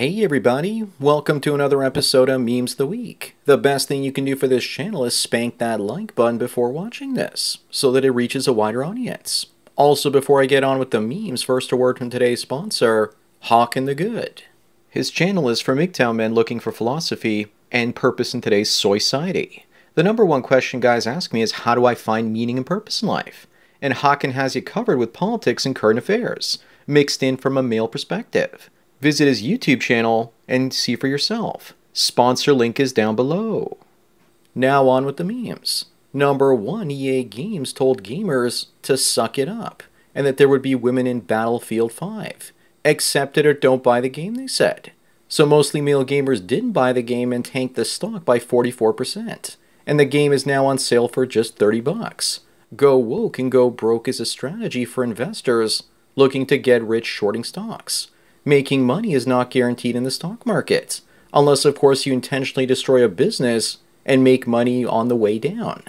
Hey everybody, welcome to another episode of Memes of the Week. The best thing you can do for this channel is spank that like button before watching this, so that it reaches a wider audience. Also, before I get on with the memes, first a word from today's sponsor, Hawkin the Good. His channel is for MGTOW men looking for philosophy and purpose in today's society. The number one question guys ask me is, how do I find meaning and purpose in life? And Hawkin has you covered with politics and current affairs, mixed in from a male perspective. Visit his YouTube channel and see for yourself. Sponsor link is down below. Now on with the memes. Number 1, EA Games told gamers to suck it up, and that there would be women in Battlefield 5. Accept it or don't buy the game, they said. So mostly male gamers didn't buy the game and tanked the stock by 44%. And the game is now on sale for just $30. Go woke and go broke is a strategy for investors looking to get rich shorting stocks. Making money is not guaranteed in the stock market, unless of course you intentionally destroy a business and make money on the way down.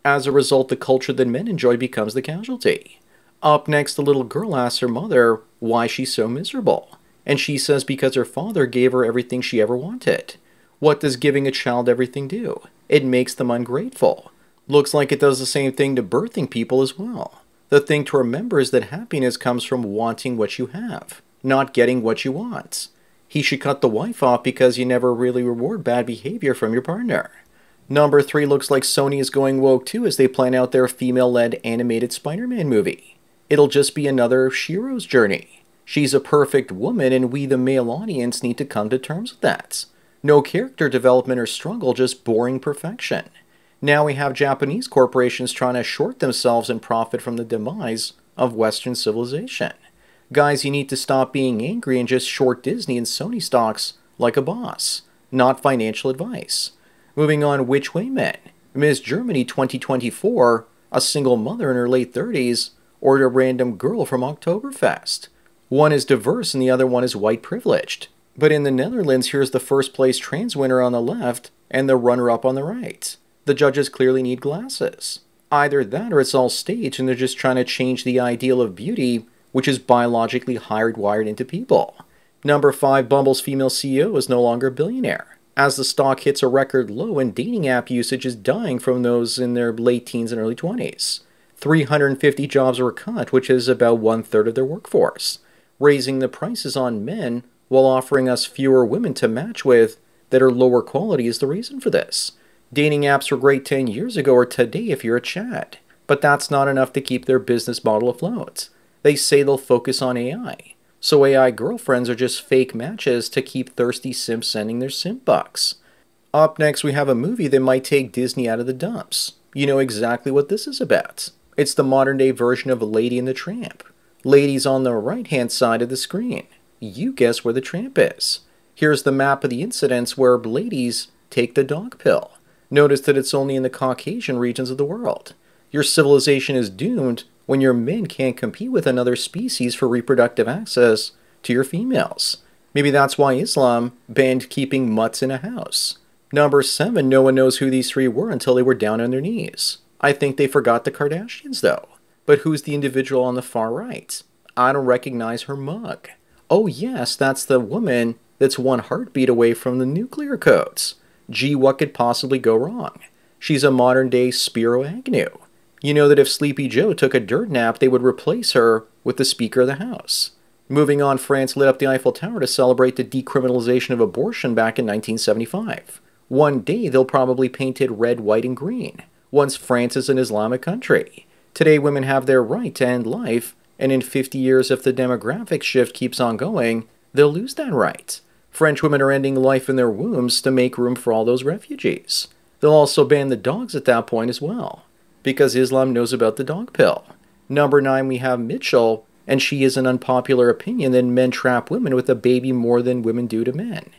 As a result, the culture that men enjoy becomes the casualty. Up next, the little girl asks her mother why she's so miserable, and she says because her father gave her everything she ever wanted. What does giving a child everything do? It makes them ungrateful. Looks like it does the same thing to birthing people as well. The thing to remember is that happiness comes from wanting what you have, not getting what you want. He should cut the wife off because you never really reward bad behavior from your partner. Number 3, looks like Sony is going woke too as they plan out their female-led animated Spider-Man movie. It'll just be another Shiro's journey. She's a perfect woman and we the male audience need to come to terms with that. No character development or struggle, just boring perfection. Now we have Japanese corporations trying to short themselves and profit from the demise of Western civilization. Guys, you need to stop being angry and just short Disney and Sony stocks like a boss, not financial advice. Moving on, which way men? Miss Germany 2024, a single mother in her late 30s, or a random girl from Oktoberfest. One is diverse and the other one is white privileged. But in the Netherlands, here's the first place trans winner on the left and the runner-up on the right. The judges clearly need glasses. Either that or it's all staged and they're just trying to change the ideal of beauty, which is biologically hardwired into people. Number 5, Bumble's female CEO is no longer a billionaire, as the stock hits a record low and dating app usage is dying from those in their late teens and early 20s. 350 jobs were cut, which is about 1/3 of their workforce. Raising the prices on men while offering us fewer women to match with that are lower quality is the reason for this. Dating apps were great 10 years ago or today if you're a Chad, but that's not enough to keep their business model afloat. They say they'll focus on AI. So AI girlfriends are just fake matches to keep thirsty simps sending their simp bucks. Up next, we have a movie that might take Disney out of the dumps. You know exactly what this is about. It's the modern day version of Lady and the Tramp. Lady's on the right hand side of the screen. You guess where the tramp is. Here's the map of the incidents where ladies take the dog pill. Notice that it's only in the Caucasian regions of the world. Your civilization is doomed when your men can't compete with another species for reproductive access to your females. Maybe that's why Islam banned keeping mutts in a house. Number 7, no one knows who these 3 were until they were down on their knees. I think they forgot the Kardashians though. But who's the individual on the far right? I don't recognize her mug. Oh yes, that's the woman that's one heartbeat away from the nuclear codes. Gee, what could possibly go wrong? She's a modern day Spiro Agnew. You know that if Sleepy Joe took a dirt nap, they would replace her with the Speaker of the House. Moving on, France lit up the Eiffel Tower to celebrate the decriminalization of abortion back in 1975. One day, they'll probably paint it red, white, and green, once France is an Islamic country. Today, women have their right to end life, and in 50 years, if the demographic shift keeps on going, they'll lose that right. French women are ending life in their wombs to make room for all those refugees. They'll also ban the dogs at that point as well, because Islam knows about the dog pill. Number 9, we have Mitchell, and she is an unpopular opinion that men trap women with a baby more than women do to men.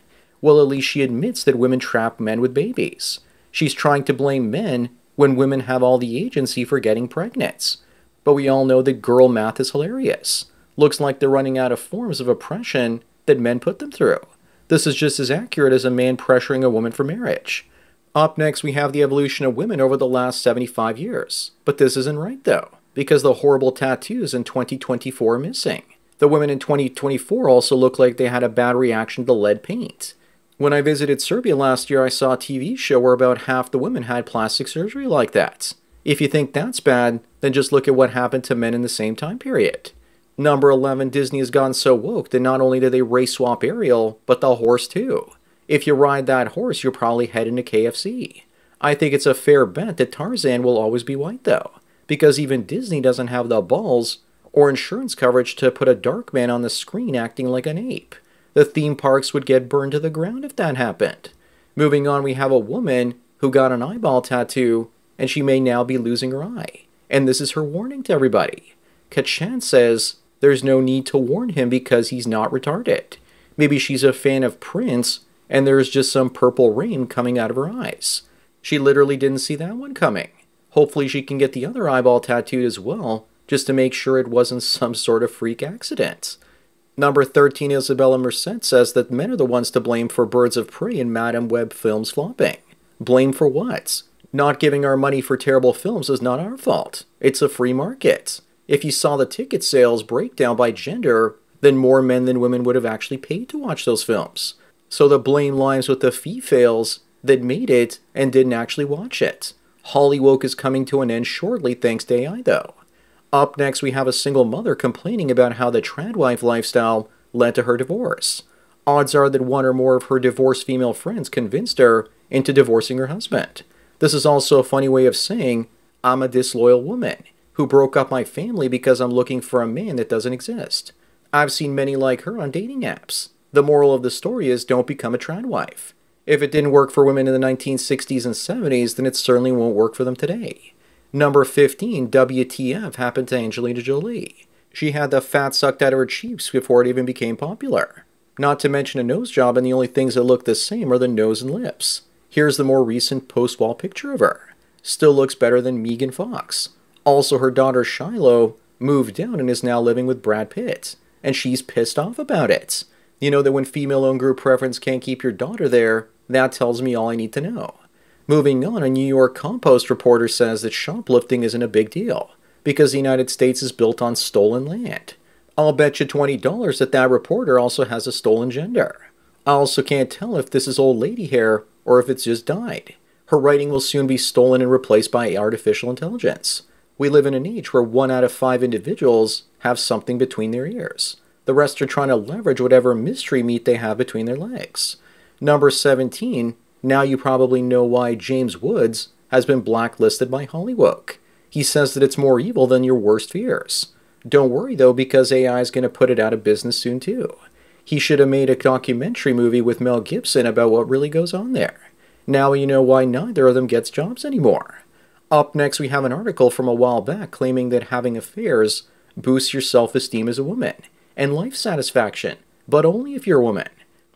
Well, at least she admits that women trap men with babies. She's trying to blame men when women have all the agency for getting pregnant. But we all know that girl math is hilarious. Looks like they're running out of forms of oppression that men put them through. This is just as accurate as a man pressuring a woman for marriage. Up next, we have the evolution of women over the last 75 years. But this isn't right, though, because the horrible tattoos in 2024 are missing. The women in 2024 also look like they had a bad reaction to lead paint. When I visited Serbia last year, I saw a TV show where about half the women had plastic surgery like that. If you think that's bad, then just look at what happened to men in the same time period. Number 11, Disney has gotten so woke that not only do they race swap Ariel, but the horse too. If you ride that horse, you're probably heading to KFC. I think it's a fair bet that Tarzan will always be white though, because even Disney doesn't have the balls or insurance coverage to put a dark man on the screen acting like an ape. The theme parks would get burned to the ground if that happened. Moving on, we have a woman who got an eyeball tattoo, and she may now be losing her eye. And this is her warning to everybody. Kachan says there's no need to warn him because he's not retarded. Maybe she's a fan of Prince, and there's just some purple rain coming out of her eyes. She literally didn't see that one coming. Hopefully she can get the other eyeball tattooed as well, just to make sure it wasn't some sort of freak accident. Number 13, Isabella Merced says that men are the ones to blame for Birds of Prey and Madame Web films flopping. Blame for what? Not giving our money for terrible films is not our fault. It's a free market. If you saw the ticket sales breakdown by gender, then more men than women would have actually paid to watch those films. So the blame lies with the fee-fails that made it and didn't actually watch it. Hollywood is coming to an end shortly thanks to AI though. Up next, we have a single mother complaining about how the tradwife lifestyle led to her divorce. Odds are that one or more of her divorced female friends convinced her into divorcing her husband. This is also a funny way of saying, I'm a disloyal woman who broke up my family because I'm looking for a man that doesn't exist. I've seen many like her on dating apps. The moral of the story is don't become a tradwife. If it didn't work for women in the 1960s and 70s, then it certainly won't work for them today. Number 15, WTF happened to Angelina Jolie. She had the fat sucked out of her cheeks before it even became popular. Not to mention a nose job, and the only things that look the same are the nose and lips. Here's the more recent post-wall picture of her. Still looks better than Megan Fox. Also, her daughter Shiloh moved down and is now living with Brad Pitt, and she's pissed off about it. You know that when female-owned group preference can't keep your daughter there, that tells me all I need to know. Moving on, a New York Compost reporter says that shoplifting isn't a big deal because the United States is built on stolen land. I'll bet you $20 that that reporter also has a stolen gender. I also can't tell if this is old lady hair or if it's just dyed. Her writing will soon be stolen and replaced by artificial intelligence. We live in an age where 1 out of 5 individuals have something between their ears. The rest are trying to leverage whatever mystery meat they have between their legs. Number 17, now you probably know why James Woods has been blacklisted by Hollywood. He says that it's more evil than your worst fears. Don't worry though, because AI is going to put it out of business soon too. He should have made a documentary movie with Mel Gibson about what really goes on there. Now you know why neither of them gets jobs anymore. Up next, we have an article from a while back claiming that having affairs boosts your self-esteem as a woman and life satisfaction, but only if you're a woman.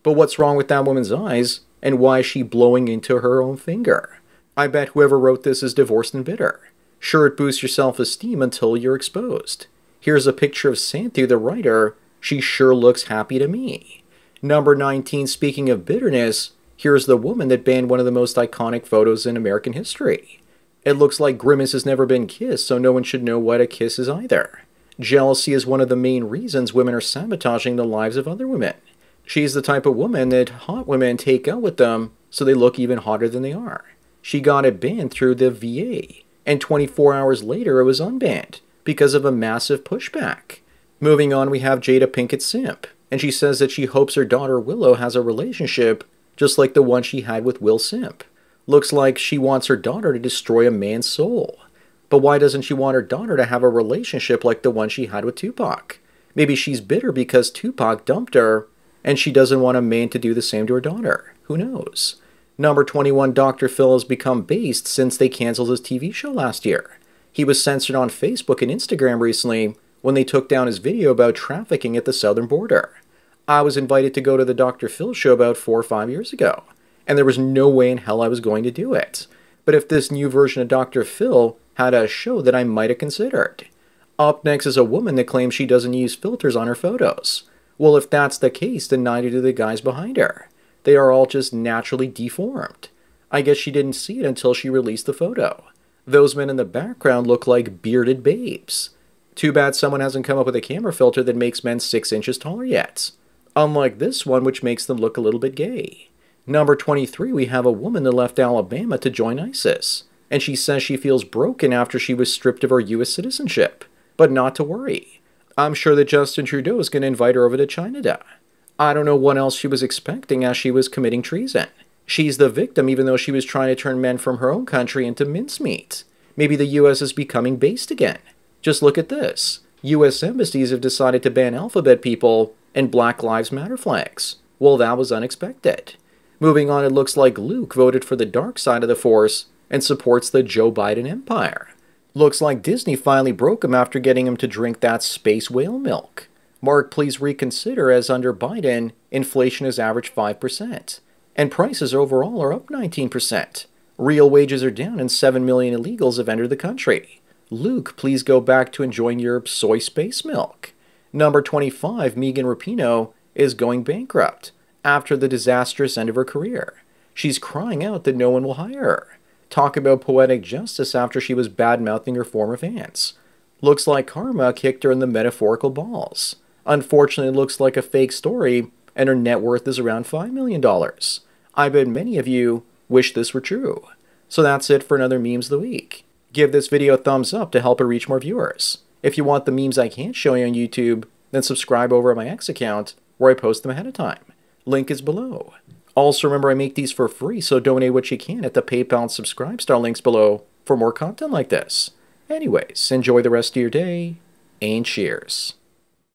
But what's wrong with that woman's eyes, and why is she blowing into her own finger? I bet whoever wrote this is divorced and bitter. Sure, it boosts your self-esteem until you're exposed. Here's a picture of Santhu, the writer. She sure looks happy to me. Number 19, speaking of bitterness, here's the woman that banned one of the most iconic photos in American history. It looks like Grimace has never been kissed, so no one should know what a kiss is either. Jealousy is one of the main reasons women are sabotaging the lives of other women. She's the type of woman that hot women take out with them so they look even hotter than they are. She got it banned through the VA, and 24 hours later it was unbanned because of a massive pushback. Moving on, we have Jada Pinkett Simp, and she says that she hopes her daughter Willow has a relationship just like the one she had with Will Simp. Looks like she wants her daughter to destroy a man's soul. But why doesn't she want her daughter to have a relationship like the one she had with Tupac? Maybe she's bitter because Tupac dumped her, and she doesn't want a man to do the same to her daughter. Who knows? Number 21, Dr. Phil has become based since they canceled his TV show last year. He was censored on Facebook and Instagram recently when they took down his video about trafficking at the southern border. I was invited to go to the Dr. Phil show about 4 or 5 years ago, and there was no way in hell I was going to do it. But if this new version of Dr. Phil had a show that I might have considered. Up next is a woman that claims she doesn't use filters on her photos. Well, if that's the case, then neither do the guys behind her. They are all just naturally deformed. I guess she didn't see it until she released the photo. Those men in the background look like bearded babes. Too bad someone hasn't come up with a camera filter that makes men 6 inches taller yet. Unlike this one, which makes them look a little bit gay. Number 23, we have a woman that left Alabama to join ISIS. And she says she feels broken after she was stripped of her U.S. citizenship. But not to worry. I'm sure that Justin Trudeau is going to invite her over to Canada. I don't know what else she was expecting as she was committing treason. She's the victim even though she was trying to turn men from her own country into mincemeat. Maybe the U.S. is becoming based again. Just look at this. U.S. embassies have decided to ban alphabet people and Black Lives Matter flags. Well, that was unexpected. Moving on, it looks like Luke voted for the dark side of the Force and supports the Joe Biden empire. Looks like Disney finally broke him after getting him to drink that space whale milk. Mark, please reconsider, as under Biden, inflation has averaged 5%. And prices overall are up 19%. Real wages are down and 7 million illegals have entered the country. Luke, please go back to enjoying your soy space milk. Number 25, Megan Rapinoe, is going bankrupt after the disastrous end of her career. She's crying out that no one will hire her. Talk about poetic justice after she was bad-mouthing her former fans. Looks like karma kicked her in the metaphorical balls. Unfortunately, it looks like a fake story, and her net worth is around $5 million. I bet many of you wish this were true. So that's it for another Memes of the Week. Give this video a thumbs up to help it reach more viewers. If you want the memes I can't show you on YouTube, then subscribe over at my X account, where I post them ahead of time. Link is below. Also remember, I make these for free, so donate what you can at the PayPal and Subscribestar links below for more content like this. Anyways, enjoy the rest of your day, and cheers.